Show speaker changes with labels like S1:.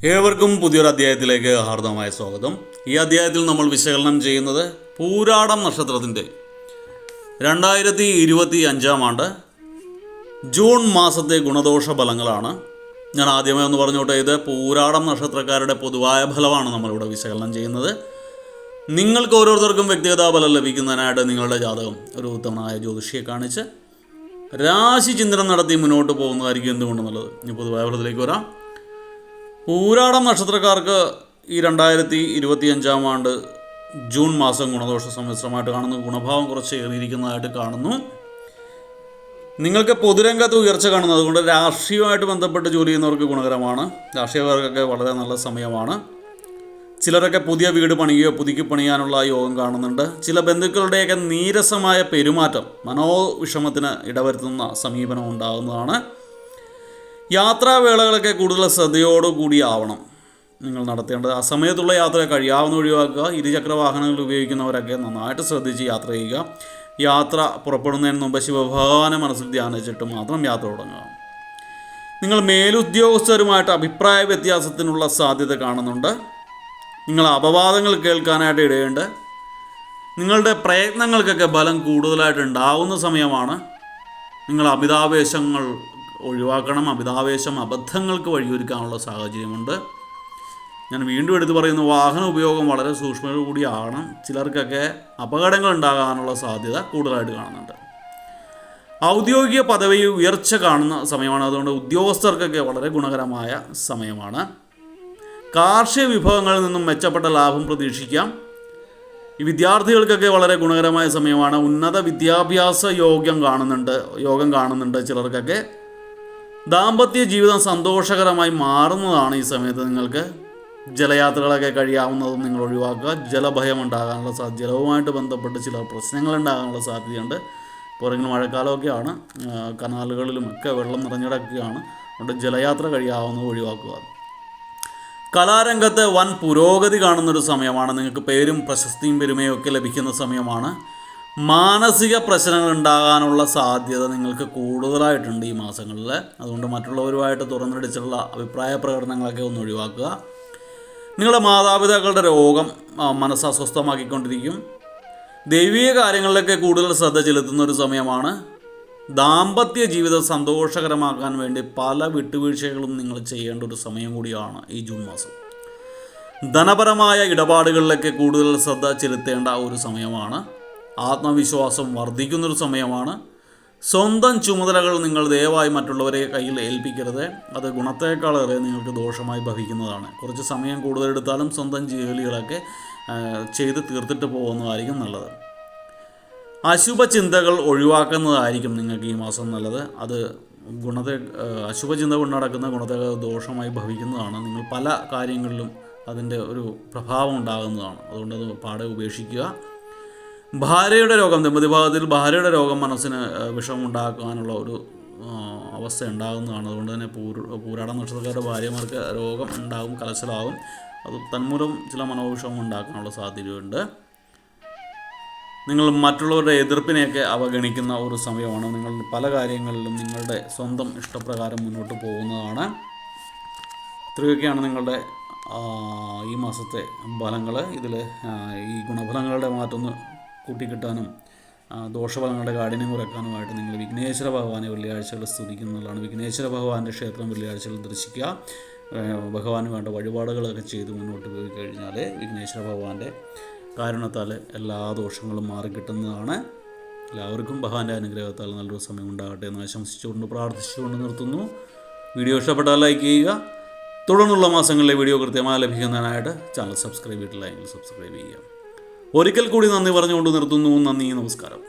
S1: ഏവർക്കും പുതിയൊരു അധ്യായത്തിലേക്ക് ഹാർദവമായ സ്വാഗതം. ഈ അധ്യായത്തിൽ നമ്മൾ വിശകലനം ചെയ്യുന്നത് പൂരാടം നക്ഷത്രത്തിൻ്റെ 2025 ആണ്ട് ജൂൺ മാസത്തെ ഗുണദോഷ ഫലങ്ങളാണ്. ഞാൻ ആദ്യമേ ഒന്ന് പറഞ്ഞോട്ടെ, ഇത് പൂരാടം നക്ഷത്രക്കാരുടെ പൊതുവായ ഫലമാണ് നമ്മളിവിടെ വിശകലനം ചെയ്യുന്നത്. നിങ്ങൾക്ക് ഓരോരുത്തർക്കും വ്യക്തിഗത ഫലം ലഭിക്കുന്നതിനായിട്ട് നിങ്ങളുടെ ജാതകം ഒരു ഉത്തമനായ ജ്യോതിഷിയെ കാണിച്ച് രാശി ചിന്തനം നടത്തി മുന്നോട്ട് പോകുന്നതായിരിക്കും എന്തുകൊണ്ട് നല്ലത്. ഇനി പൊതുവായ ഫലത്തിലേക്ക് വരാം. പൂരാടം നക്ഷത്രക്കാർക്ക് ഈ 2025 ആണ്ട് ജൂൺ മാസം ഗുണദോഷ സമ്മിശ്രമായിട്ട് കാണുന്നു. ഗുണഭാവം കുറച്ച് ഏറിയിരിക്കുന്നതായിട്ട് കാണുന്നു. നിങ്ങൾക്ക് പൊതുരംഗത്ത് ഉയർച്ച കാണുന്നത് കൊണ്ട് രാഷ്ട്രീയമായിട്ട് ബന്ധപ്പെട്ട് ജോലി ചെയ്യുന്നവർക്ക് ഗുണകരമാണ്. രാഷ്ട്രീയക്കാർക്കൊക്കെ വളരെ നല്ല സമയമാണ്. ചിലരൊക്കെ പുതിയ വീട് പണിയുകയോ പുതുക്കി പണിയാനുള്ള യോഗം കാണുന്നുണ്ട്. ചില ബന്ധുക്കളുടെയൊക്കെ നീരസമായ പെരുമാറ്റം മനോവിഷമത്തിന് ഇടവരുത്തുന്ന സമീപനം ഉണ്ടാകുന്നതാണ്. യാത്രാവേളകളൊക്കെ കൂടുതൽ ശ്രദ്ധയോടുകൂടി ആവണം നിങ്ങൾ നടത്തേണ്ടത്. ആ സമയത്തുള്ള യാത്ര കഴിയാവുന്ന ഒഴിവാക്കുക. ഇരുചക്ര വാഹനങ്ങൾ ഉപയോഗിക്കുന്നവരൊക്കെ നന്നായിട്ട് ശ്രദ്ധിച്ച് യാത്ര ചെയ്യുക. യാത്ര പുറപ്പെടുന്നതിന് മുമ്പ് ശിവഭഗവാനെ മനസ്സിൽ ധ്യാനിച്ചിട്ട് മാത്രം യാത്ര തുടങ്ങുക. നിങ്ങൾ മേലുദ്യോഗസ്ഥരുമായിട്ട് അഭിപ്രായ വ്യത്യാസത്തിനുള്ള സാധ്യത കാണുന്നുണ്ട്. നിങ്ങൾ അപവാദങ്ങൾ കേൾക്കാനായിട്ട് ഇടയുണ്ട്. നിങ്ങളുടെ പ്രയത്നങ്ങൾക്കൊക്കെ ബലം കൂടുതലായിട്ട് ഉണ്ടാവുന്ന സമയമാണ്. നിങ്ങൾ അമിതാവേശങ്ങൾ ഒഴിവാക്കണം. അമിതാവേശം അബദ്ധങ്ങൾക്ക് വഴിയൊരുക്കാനുള്ള സാഹചര്യമുണ്ട്. ഞാൻ വീണ്ടും എടുത്തു പറയുന്നു, വാഹന ഉപയോഗം വളരെ സൂക്ഷ്മതയോടുകൂടിയാണ്. ചിലർക്കൊക്കെ അപകടങ്ങൾ ഉണ്ടാകാനുള്ള സാധ്യത കൂടുതലായിട്ട് കാണുന്നുണ്ട്. ഔദ്യോഗിക പദവി ഉയർച്ച കാണുന്ന സമയമാണ്. അതുകൊണ്ട് ഉദ്യോഗസ്ഥർക്കൊക്കെ വളരെ ഗുണകരമായ സമയമാണ്. കാർഷിക വിഭവങ്ങളിൽ നിന്നും മെച്ചപ്പെട്ട ലാഭം പ്രതീക്ഷിക്കാം. ഈ വിദ്യാർത്ഥികൾക്കൊക്കെ വളരെ ഗുണകരമായ സമയമാണ്. ഉന്നത വിദ്യാഭ്യാസ യോഗം കാണുന്നുണ്ട് ചിലർക്കൊക്കെ. ദാമ്പത്യ ജീവിതം സന്തോഷകരമായി മാറുന്നതാണ് ഈ സമയത്ത്. നിങ്ങൾക്ക് ജലയാത്രകളൊക്കെ കഴിയാവുന്നതും നിങ്ങൾ ഒഴിവാക്കുക. ജലഭയം ഉണ്ടാകാനുള്ള ജലവുമായിട്ട് ബന്ധപ്പെട്ട് ചില പ്രശ്നങ്ങൾ ഉണ്ടാകാനുള്ള സാധ്യതയുണ്ട്. പുറകിൽ മഴക്കാലമൊക്കെയാണ്, കനാലുകളിലുമൊക്കെ വെള്ളം നിറഞ്ഞിടക്കുകയാണ്. അതുകൊണ്ട് ജലയാത്ര കഴിയാവുന്നത് ഒഴിവാക്കുക. കലാരംഗത്ത് വൻ പുരോഗതി കാണുന്നൊരു സമയമാണ്. നിങ്ങൾക്ക് പേരും പ്രശസ്തിയും പെരുമയും ഒക്കെ ലഭിക്കുന്ന സമയമാണ്. മാനസിക പ്രശ്നങ്ങൾ ഉണ്ടാകാനുള്ള സാധ്യത നിങ്ങൾക്ക് കൂടുതലായിട്ടുണ്ട് ഈ മാസങ്ങളിൽ. അതുകൊണ്ട് മറ്റുള്ളവരുമായിട്ട് തുറന്നടിച്ചുള്ള അഭിപ്രായ പ്രകടനങ്ങളൊക്കെ ഒന്ന് ഒഴിവാക്കുക. നിങ്ങളുടെ മാതാപിതാക്കളുടെ രോഗം മനസ്സ് അസ്വസ്ഥമാക്കിക്കൊണ്ടിരിക്കും. ദൈവിക കാര്യങ്ങളിലൊക്കെ കൂടുതൽ ശ്രദ്ധ ചെലുത്തുന്ന ഒരു സമയമാണ്. ദാമ്പത്യ ജീവിതം സന്തോഷകരമാക്കാൻ വേണ്ടി പല വിട്ടുവീഴ്ചകളും നിങ്ങൾ ചെയ്യേണ്ട ഒരു സമയം കൂടിയാണ് ഈ ജൂൺ മാസം. ധനപരമായ ഇടപാടുകളിലൊക്കെ കൂടുതൽ ശ്രദ്ധ ചെലുത്തേണ്ട ഒരു സമയമാണ്. ആത്മവിശ്വാസം വർദ്ധിക്കുന്നൊരു സമയമാണ്. സ്വന്തം ചുമതലകൾ നിങ്ങൾ ദയവായി മറ്റുള്ളവരെ കയ്യിൽ ഏൽപ്പിക്കരുത്. അത് ഗുണത്തേക്കാളേറെ നിങ്ങൾക്ക് ദോഷമായി ഭവിക്കുന്നതാണ്. കുറച്ച് സമയം കൂടുതലെടുത്താലും സ്വന്തം ജോലികളൊക്കെ ചെയ്ത് തീർത്തിട്ട് പോകുന്നതായിരിക്കും നല്ലത്. അശുഭ ചിന്തകൾ ഒഴിവാക്കുന്നതായിരിക്കും നിങ്ങൾക്ക് ഈ മാസം നല്ലത്. അത് അശുഭചിന്ത കൊണ്ട് നടക്കുന്ന ഗുണത്തെ ദോഷമായി ഭവിക്കുന്നതാണ്. നിങ്ങൾ പല കാര്യങ്ങളിലും അതിൻ്റെ ഒരു പ്രഭാവം ഉണ്ടാകുന്നതാണ്. അതുകൊണ്ട് അത് പാടെ ഉപേക്ഷിക്കുക. ഭാര്യയുടെ രോഗം, ദമ്പതിഭാഗത്തിൽ ഭാര്യയുടെ രോഗം മനസ്സിന് വിഷമുണ്ടാക്കാനുള്ള ഒരു അവസ്ഥ ഉണ്ടാകുന്നതാണ്. അതുകൊണ്ട് തന്നെ പൂരാടം നക്ഷത്രക്കാരുടെ ഭാര്യമാർക്ക് രോഗം ഉണ്ടാകും, കലശലാകും. അത് തന്മൂലം ചില മനോവിഷമം ഉണ്ടാക്കാനുള്ള സാധ്യതയുണ്ട്. നിങ്ങൾ മറ്റുള്ളവരുടെ എതിർപ്പിനെയൊക്കെ അവഗണിക്കുന്ന ഒരു സമയമാണ്. നിങ്ങൾ പല കാര്യങ്ങളിലും നിങ്ങളുടെ സ്വന്തം ഇഷ്ടപ്രകാരം മുന്നോട്ട് പോകുന്നതാണ്. ഇത്രയൊക്കെയാണ് നിങ്ങളുടെ ഈ മാസത്തെ ഫലങ്ങൾ. ഇതിൽ ഈ ഗുണഫലങ്ങളുടെ മാറ്റൊന്ന് കൂട്ടിക്കിട്ടാനും ദോഷഫലങ്ങളുടെ കാഠിന്യം കുറയ്ക്കാനുമായിട്ട് നിങ്ങൾ വിഘ്നേശ്വര ഭഗവാനെ വെള്ളിയാഴ്ചകൾ സ്തുതിക്കുന്നതാണ്. വിഘ്നേശ്വര ഭഗവാന്റെ ക്ഷേത്രം വെള്ളിയാഴ്ചകൾ ദർശിക്കുക. ഭഗവാന് വേണ്ട വഴിപാടുകളൊക്കെ ചെയ്ത് മുന്നോട്ട് പോയി കഴിഞ്ഞാൽ വിഘ്നേശ്വര ഭഗവാന്റെ കാരുണ്യത്താൽ എല്ലാ ദോഷങ്ങളും മാറിക്കിട്ടുന്നതാണ്. എല്ലാവർക്കും ഭഗവാന്റെ അനുഗ്രഹത്താൽ നല്ലൊരു സമയം ഉണ്ടാകട്ടെ എന്ന് ആശംസിച്ചുകൊണ്ട് പ്രാർത്ഥിച്ചുകൊണ്ട് നിർത്തുന്നു. വീഡിയോ ഇഷ്ടപ്പെട്ടാൽ ലൈക്ക് ചെയ്യുക. തുടർന്നുള്ള മാസങ്ങളിലെ വീഡിയോ കൃത്യമായി ലഭിക്കുന്നതിനായിട്ട് ചാനൽ സബ്സ്ക്രൈബ് ചെയ്തിട്ടില്ലെങ്കിൽ സബ്സ്ക്രൈബ് ചെയ്യുക. ഒരിക്കൽ കൂടി നന്ദി പറഞ്ഞുകൊണ്ട് നിർത്തുന്നു. നന്ദി, നമസ്കാരം.